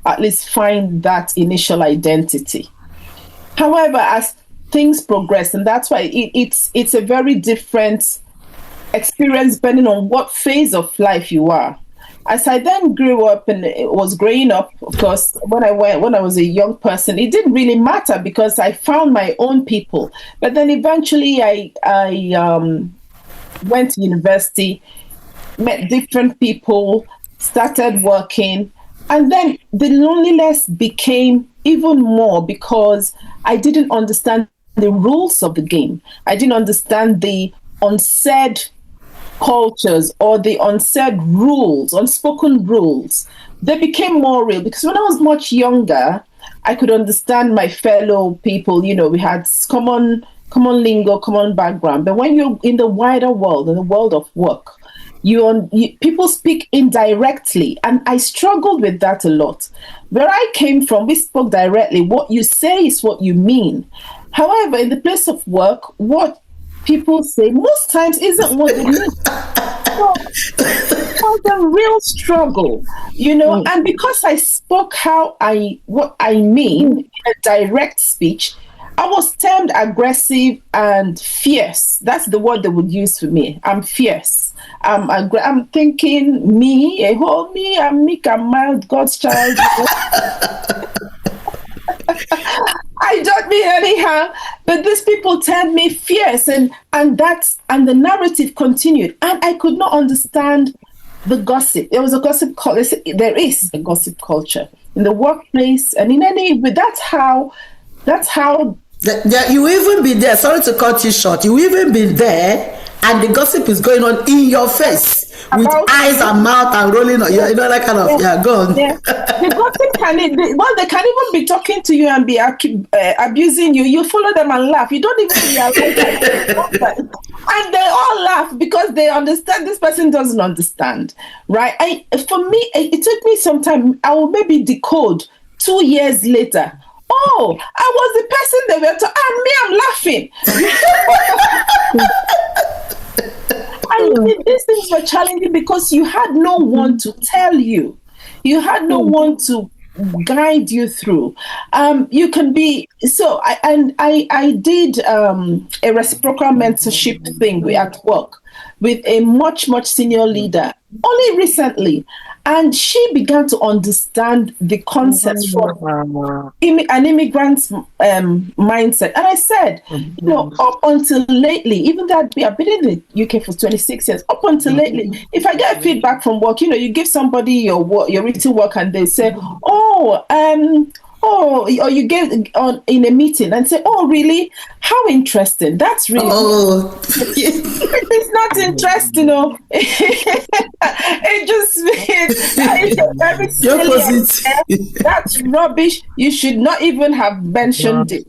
at least find that initial identity. However, as things progress, and that's why it's a very different experience depending on what phase of life you are. As I then grew up and was growing up, of course, when I was a young person, it didn't really matter because I found my own people. But then eventually I went to university, met different people, started working, and then the loneliness became even more because I didn't understand the rules of the game. I didn't understand the unsaid cultures or the unsaid rules, unspoken rules. They became more real because when I was much younger, I could understand my fellow people. You know, we had common lingo, common background. But when you're in the wider world, in the world of work, people speak indirectly, and I struggled with that a lot. Where I came from, we spoke directly. What you say is what you mean. However, in the place of work, what people say most times isn't what they mean. So it was a real struggle, you know. And because I spoke what I mean in a direct speech, I was termed aggressive and fierce. That's the word they would use for me. I'm fierce. I'm thinking me, I'm meek, I'm mild, God's child. I don't mean anyhow, but these people termed me fierce, and the narrative continued, and I could not understand the gossip. There was a gossip culture. There is a gossip culture in the workplace, and in any way. That's how. Yeah, you even be there. Sorry to cut you short. You even be there, and the gossip is going on in your face. With eyes and mouth and rolling on, you know, that kind of, go on. Yeah. The gossip they can even be talking to you and be abusing you. You follow them and laugh. You don't even realize that. And they all laugh because they understand this person doesn't understand, right? For me, it took me some time. I will maybe decode 2 years later. Oh, I was the person they were talking, and me, I'm laughing. And these things were challenging because you had no one to tell you. You had no one to guide you through. You can be so. I did a reciprocal mentorship thing at work with a much senior leader only recently. And she began to understand the concepts from an immigrant's mindset. And I said, you know, up until lately, even that I've been in the UK for 26 years, up until lately, if I get feedback from work, you know, you give somebody your written work and they say, or you get on in a meeting and say, oh, really? How interesting. That's really it's not interesting, you know. It just it's very silly. That's rubbish. You should not even have mentioned it.